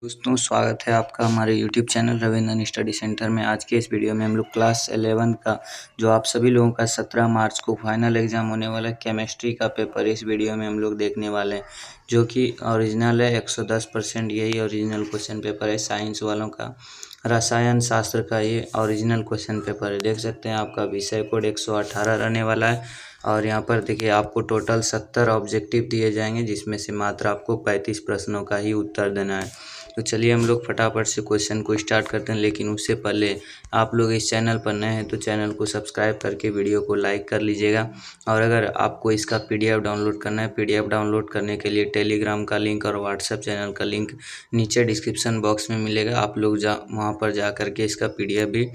दोस्तों स्वागत है आपका हमारे YouTube channel Ravindran study centre में। आज के इस वीडियो में हम लोग क्लास 11 का जो आप सभी लोगों का 17 मार्च को फाइनल एग्ज़ाम होने वाला है केमिस्ट्री का पेपर इस वीडियो में हम लोग देखने वाले हैं, जो कि ओरिजिनल है। 110% यही ओरिजिनल क्वेश्चन पेपर है। साइंस वालों का रसायन शास्त्र का ये ओरिजिनल क्वेश्चन पेपर है। देख सकते हैं आपका विषय कोड 118 रहने वाला है। और यहाँ पर देखिए आपको टोटल 70 ऑब्जेक्टिव दिए जाएंगे, जिसमें से मात्र आपको 35 प्रश्नों का ही उत्तर देना है। तो चलिए हम लोग फटाफट से क्वेश्चन को स्टार्ट करते हैं। लेकिन उससे पहले आप लोग इस चैनल पर नए हैं तो चैनल को सब्सक्राइब करके वीडियो को लाइक कर लीजिएगा। और अगर आपको इसका PDF डाउनलोड करना है, PDF डाउनलोड करने के लिए टेलीग्राम का लिंक और व्हाट्सएप चैनल का लिंक नीचे डिस्क्रिप्शन बॉक्स में मिलेगा। आप लोग वहाँ पर जा करके इसका PDF भी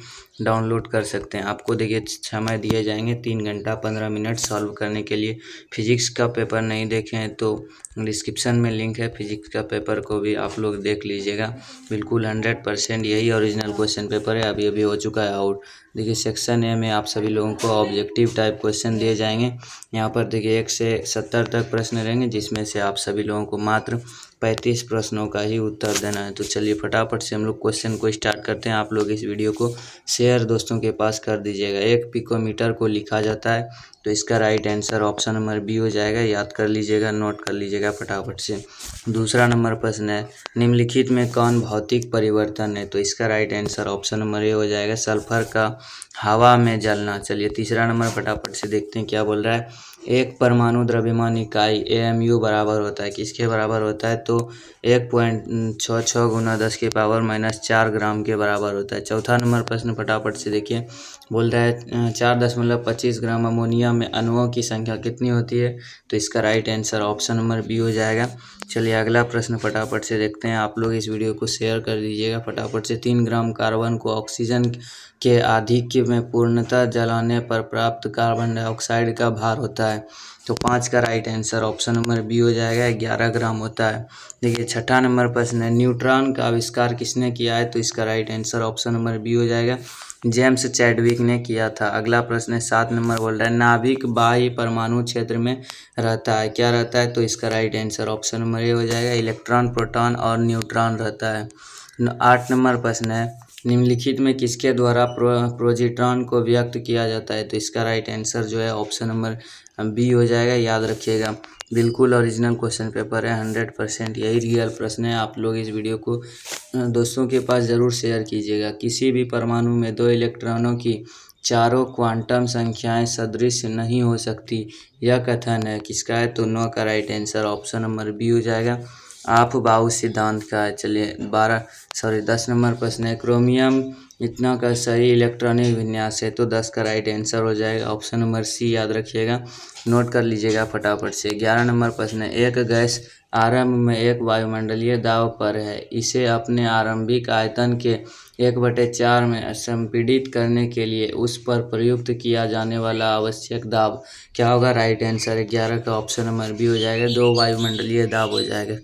डाउनलोड कर सकते हैं। आपको देखिए समय दिए जाएंगे 3 घंटा 15 मिनट सॉल्व करने के लिए। फिजिक्स का पेपर नहीं देखे हैं तो डिस्क्रिप्शन में लिंक है, फिजिक्स का पेपर को भी आप लोग देख लीजिएगा। बिल्कुल 100% यही ओरिजिनल क्वेश्चन पेपर है। अभी अभी हो चुका है आउट। देखिए सेक्शन ए में आप सभी लोगों को ऑब्जेक्टिव टाइप क्वेश्चन दिए जाएंगे। यहाँ पर देखिए 1 से 70 तक प्रश्न रहेंगे, जिसमें से आप सभी लोगों को मात्र 35 प्रश्नों का ही उत्तर देना है। तो चलिए फटाफट से हम लोग क्वेश्चन को स्टार्ट करते हैं। आप लोग इस वीडियो को शेयर दोस्तों के पास कर दीजिएगा। 1 पिकोमीटर को लिखा जाता है, तो इसका right answer option number B हो जाएगा। याद कर लीजिएगा, नोट कर लीजिएगा फटाफट से। दूसरा नंबर प्रश्न है, निम्नलिखित में कौन भौतिक परिवर्तन है? तो इसका right answer option number A हो जाएगा, सल्फर का हवा में जलना। चलिए तीसरा नंबर फटाफट से देखते हैं क्या बोल रहा है। एक परमाणु द्रव्यमान इकाई AMU बराबर होता है, किसके बराबर होता है? तो 1.66 गुना 10⁻⁻4 ग्राम के बराबर होता है। चौथा नंबर प्रश्न फटाफट से देखिए, बोल रहा है 4.25 ग्राम अमोनिया में अणुओं की संख्या कितनी होती है? तो इसका right answer option number B हो जाएगा। चलिए अगला प्रश्न फटाफट से देखते हैं। आप लोग इस वीडियो को शेयर कर दीजिएगा फटाफट से। 3 ग्राम कार्बन को ऑक्सीजन के आधिक्य में पूर्णतः जलाने पर प्राप्त कार्बन डाइऑक्साइड का भार होता है। तो 5 का right answer option number B हो जाएगा, 11 ग्राम होता है। देखिए छठा नंबर प्रश्न है, न्यूट्रॉन का आविष्कार किसने किया है? तो इसका right answer option number B हो जाएगा, जेम्स चैडविक ने किया था। अगला प्रश्न है 7 नंबर, बोल रहा है नाभिक बाह्य परमाणु क्षेत्र में रहता है, क्या रहता है? तो इसका right answer option number A हो जाएगा, इलेक्ट्रॉन प्रोटॉन और न्यूट्रॉन रहता है। 8 नंबर प्रश्न है, निम्नलिखित में किसके द्वारा प्रोजिट्रॉन को व्यक्त किया जाता है? तो इसका राइट आंसर जो है ऑप्शन नंबर बी हो जाएगा। याद रखिएगा, बिल्कुल ओरिजिनल क्वेश्चन पेपर है, 100% यही रियल प्रश्न है। आप लोग इस वीडियो को दोस्तों के पास ज़रूर शेयर कीजिएगा। किसी भी परमाणु में 2 इलेक्ट्रॉनों की चारों क्वांटम संख्याएं सदृश नहीं हो सकती, यह कथन है किसका है? तो 9 का right answer option number B हो जाएगा, आप-बाऊ सिद्धांत का है। चलिए 10 नंबर प्रश्न है, क्रोमियम इतना का सही इलेक्ट्रॉनिक विन्यास है? तो 10 का राइट आंसर हो जाएगा ऑप्शन नंबर सी। याद रखिएगा, नोट कर लीजिएगा फटाफट से। 11 नंबर प्रश्न है, एक गैस आरंभ में एक वायुमंडलीय दाब पर है, इसे अपने आरंभिक आयतन के 1/4 में संपीड़ित करने के लिए उस पर प्रयुक्त किया जाने वाला आवश्यक दाब क्या होगा? राइट आंसर 11 का ऑप्शन नंबर बी हो जाएगा, 2 वायुमंडलीय दाब हो जाएगा।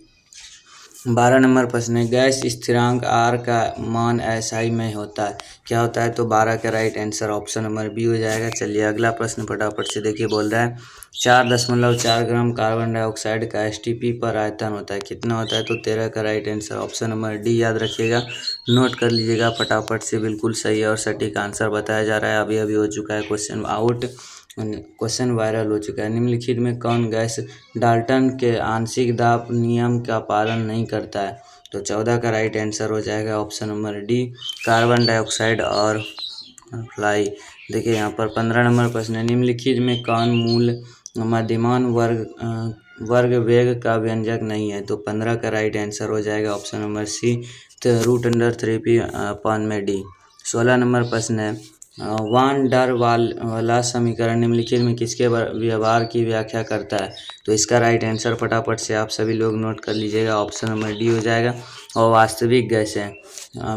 12 नंबर प्रश्न है, गैस स्थिरांक R का मान SI में होता है, क्या होता है? तो 12 का right answer option number B हो जाएगा। चलिए अगला प्रश्न फटाफट से देखिए, बोल रहा है 4.4 ग्राम कार्बन डाइऑक्साइड का STP पर आयतन होता है, कितना होता है? तो 13 का right answer option number D. याद रखिएगा, नोट कर लीजिएगा फटाफट से। बिल्कुल सही और सटीक आंसर बताया जा रहा है। अभी अभी हो चुका है क्वेश्चन आउट, क्वेश्चन वायरल हो चुका है। निम्नलिखित में कौन गैस डाल्टन के आंशिक दाब नियम का पालन नहीं करता है? तो 14 का राइट आंसर हो जाएगा option number D, carbon dioxide और फ्लाई। देखिए यहाँ पर 15 नंबर प्रश्न है, निम्नलिखित में कौन मूल मध्यमान वर्ग वेग का व्यंजक नहीं है? तो 15 का राइट आंसर हो जाएगा ऑप्शन नंबर सी, तो √3p अपॉन में डी। 16 नंबर प्रश्न है, वान डर वाला समीकरण निम्नलिखित में किसके व्यवहार की व्याख्या करता है? तो इसका राइट आंसर फटाफट से आप सभी लोग नोट कर लीजिएगा, ऑप्शन नंबर डी हो जाएगा, और वास्तविक गैस है।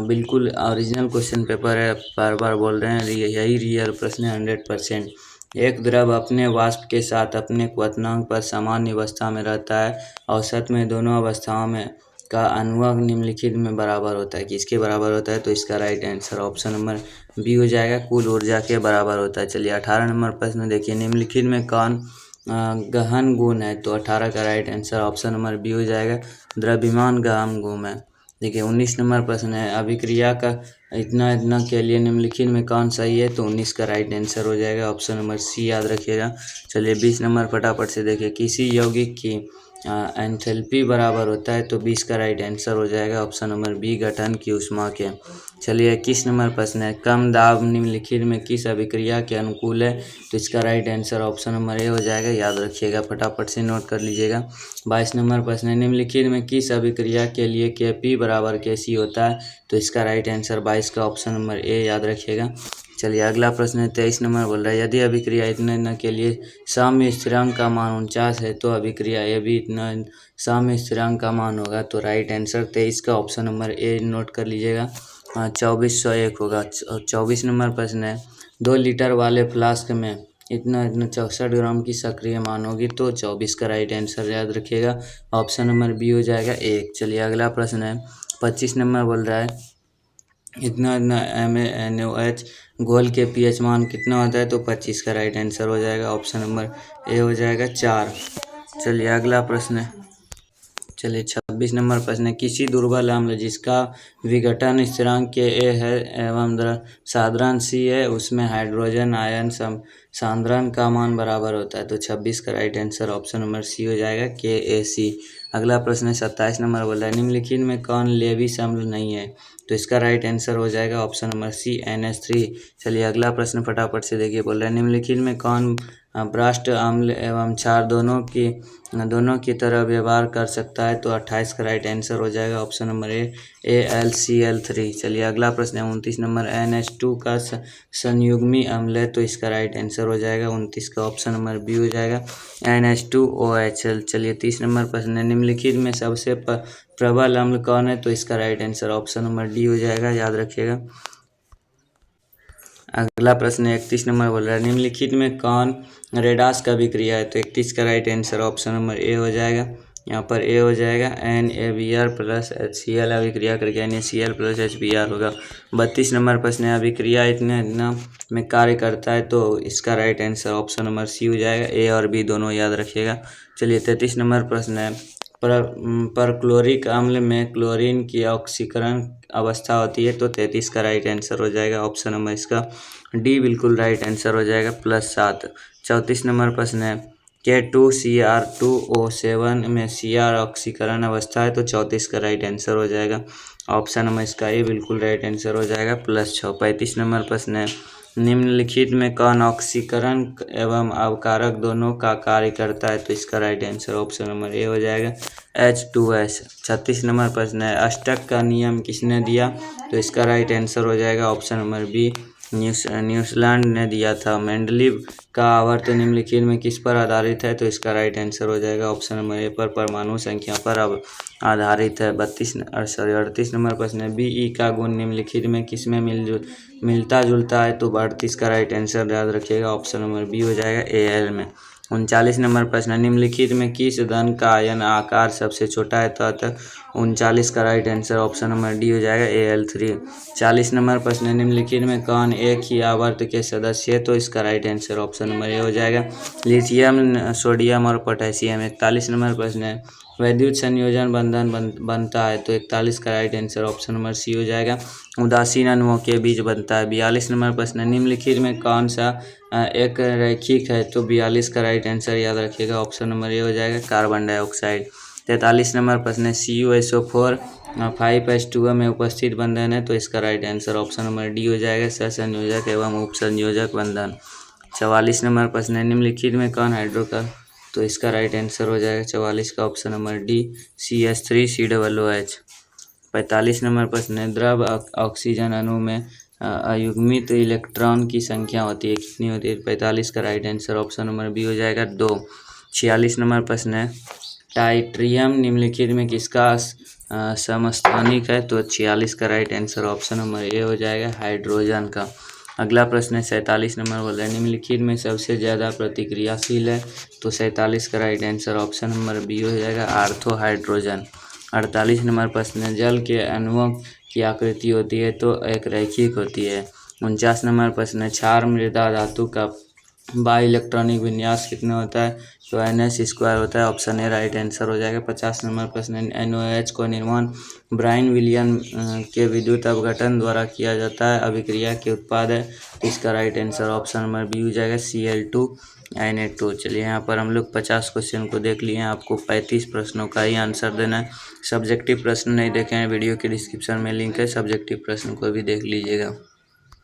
बिल्कुल ओरिजिनल क्वेश्चन पेपर है, बार बार बोल रहे हैं, यही रियल प्रश्न है 100%। एक द्रव अपने वाष्प के साथ अपने क्वथनांक पर सामान्य अवस्था में रहता है, औसत में दोनों अवस्थाओं में का अनुभाग निम्नलिखित में बराबर होता है, किसके बराबर होता है? तो इसका right answer option number B हो जाएगा, कुल ऊर्जा के बराबर होता है। चलिए 18 नंबर प्रश्न देखिए, निम्नलिखित में कौन गहन गुण है? तो 18 का right answer option number B हो जाएगा, द्रव्यमान गहन गुण है। देखिए 19 नंबर प्रश्न है, अभिक्रिया का इतना इतना के लिए निम्नलिखित में कौन सही है, तो 19 का राइट आंसर हो जाएगा ऑप्शन नंबर सी, याद रखिएगा। चलिए 20 नंबर फटाफट से देखिए, किसी यौगिक की एंथैल्पी बराबर होता है, तो 20 का राइट आंसर हो जाएगा ऑप्शन नंबर बी, गठन की ऊष्मा के। चलिए 21 नंबर प्रश्न है, कम दाब निम्नलिखित में किस अभिक्रिया के अनुकूल है, तो इसका right answer option number A हो जाएगा, याद रखिएगा, फटाफट से नोट कर लीजिएगा। 22 नंबर प्रश्न है, निम्नलिखित में किस अभिक्रिया के लिए Kp बराबर Kc होता है, तो इसका राइट आंसर 22 का ऑप्शन नंबर ए, याद रखिएगा। चलिए अगला प्रश्न है 23 नंबर, बोल रहा है यदि अभिक्रिया इतना इतना के लिए साम्य स्थिरांक का मान 49 है, तो अभिक्रिया ये भी इतना साम्य स्थिरांक का मान होगा, तो राइट आंसर 23 का ऑप्शन नंबर ए नोट कर लीजिएगा। 2401 होगा। 24 नंबर प्रश्न है, 2 लीटर वाले फ्लास्क में इतना इतना 64 ग्राम की सक्रिय मान होगी, तो 24 का राइट आंसर याद रखिएगा, ऑप्शन नंबर बी हो जाएगा 1। चलिए अगला प्रश्न है 25 नंबर, बोल रहा है इतना इतना MaNOH घोल के pH मान कितना होता है, तो 25 का राइट आंसर हो जाएगा, ऑप्शन नंबर ए हो जाएगा 4। चलिए अगला प्रश्न है, चलिए 26 नंबर प्रश्न है, किसी दुर्बल अम्ल जिसका विघटन स्थिरांक के ए है एवं साधारण सी है, उसमें हाइड्रोजन आयन सांद्रण का मान बराबर होता है, तो 26 का right answer option number C हो जाएगा, KAC। अगला प्रश्न है 27 नंबर, बोला है निम्नलिखित में कौन लेविस अम्ल नहीं है, तो इसका राइट आंसर हो जाएगा ऑप्शन नंबर सी, NH3। चलिए अगला प्रश्न फटाफट से देखिए, बोल रहा है निम्नलिखित में कौन ब्रास्ट अम्ल एवं क्षार दोनों की तरह व्यवहार कर सकता है, तो 28 का राइट आंसर हो जाएगा ऑप्शन नंबर ए, AlCl3। चलिए अगला प्रश्न है 29 नंबर, NH2 का संयुग्मी अम्ल है, तो इसका राइट आंसर हो जाएगा 29 का ऑप्शन नंबर बी हो जाएगा, NH2OH। चलिए 30 नंबर प्रश्न है, निम्नलिखित में सबसे प्रबल अम्ल कौन है, तो इसका right answer option number D हो जाएगा, याद रखिएगा। अगला प्रश्न 31 नंबर, बोल रहा है निम्नलिखित में कौन रेडास का अभिक्रिया है, तो 31 का right answer option number A हो जाएगा, यहाँ पर ए हो जाएगा, NaBr प्लस HCl अभिक्रिया करके NaCl प्लस HBr होगा। 32 नंबर प्रश्न है, अभिक्रिया इतना में कार्य करता है, तो इसका right answer option number C हो जाएगा, ए और बी दोनों याद रखिएगा। चलिए 33 नंबर प्रश्न है, परक्लोरिक अम्ल में क्लोरीन की ऑक्सीकरण अवस्था होती है, तो 33 का राइट आंसर हो जाएगा ऑप्शन नंबर इसका डी बिल्कुल राइट आंसर हो जाएगा, +7। 34 नंबर प्रश्न है, K2Cr2O7 में Cr ऑक्सीकरण अवस्था है, तो 34 का राइट आंसर हो जाएगा ऑप्शन नंबर इसका ए बिल्कुल राइट आंसर हो जाएगा, +6। 35 नंबर प्रश्न है, निम्नलिखित में कौन ऑक्सीकरण एवं अवकारक दोनों का कार्य करता है, तो इसका right answer option number A हो जाएगा, H2S। 36 नंबर प्रश्न है, अष्टक का नियम किसने दिया, तो इसका राइट आंसर हो जाएगा ऑप्शन नंबर बी, न्यूजीलैंड ने दिया था। मेंडलीव का आवर्त निम्नलिखित में किस पर आधारित है, तो इसका राइट आंसर हो जाएगा ऑप्शन नंबर ए पर परमाणु संख्या पर आधारित है। 38 नंबर प्रश्न है, BE का गुण निम्नलिखित में किसमें मिलता जुलता है, तो 38 का राइट आंसर याद रखिएगा ऑप्शन नंबर बी हो जाएगा, Al में। 39 नंबर प्रश्न, निम्नलिखित में किस धन का आयन आकार सबसे छोटा है, तो 39 का right answer option number D हो जाएगा, Al3। 40 नंबर प्रश्न, निम्नलिखित में कौन एक ही आवर्त के सदस्य है, तो इसका right answer option number A हो जाएगा, लिथियम, सोडियम और पोटेशियम। 41 नंबर प्रश्न है, वैद्युत संयोजन बंधन बनता है, तो 41 का right answer option number C हो जाएगा, उदासीन अणुओं के बीच बनता है। 42 नंबर प्रश्न, निम्नलिखित में कौन सा एक रैखिक है, तो 42 का राइट आंसर याद रखिएगा ऑप्शन नंबर ए हो जाएगा, कार्बन डाइऑक्साइड। 43 नंबर प्रश्न है, CuSO4 5H2O में उपस्थित बंधन है, तो इसका right answer option number D हो जाएगा, सहसंयोजक एवं उपसंयोजक बंधन। 44 नंबर प्रश्न है, निम्नलिखित में कौन हाइड्रोकार्बन, तो इसका राइट आंसर हो जाएगा 44 का option number D, CH3COOH। 45 number प्रश्न है, द्रव ऑक्सीजन अणु में अयुग्मित इलेक्ट्रॉन की संख्या होती है, कितनी होती है, 45 का right answer option number B हो जाएगा, 2। 46 नंबर प्रश्न है, टाइट्रियम निम्नलिखित में किसका समस्थानिक है, तो 46 का right answer option number A हो जाएगा, हाइड्रोजन का। अगला प्रश्न है 47 नंबर, बोल रहे हैं निम्नलिखित में सबसे ज़्यादा प्रतिक्रियाशील है, तो 47 का right answer option number B हो जाएगा, आर्थो हाइड्रोजन। 48 नंबर प्रश्न है, जल के अणुओं की आकृति होती है, तो एक रैखिक होती है। 49 नंबर प्रश्न है, क्षार मृदा धातु का बाई इलेक्ट्रॉनिक विन्यास कितना होता है, तो NS² होता है। ऑप्शन ए राइट आंसर हो जाएगा। 50 नंबर प्रश्न, NOH को निर्माण ब्रायन विलियम के विद्युत अपघटन द्वारा किया जाता है, अभिक्रिया के उत्पाद है। इसका right answer option number B हो जाएगा, Cl2Na2। चलिए यहाँ पर हम लोग 50 क्वेश्चन को देख लिए हैं, आपको 35 प्रश्नों का ही आंसर देना है। सब्जेक्टिव प्रश्न नहीं देखे हैं, वीडियो के डिस्क्रिप्शन में लिंक है, सब्जेक्टिव प्रश्न को भी देख लीजिएगा।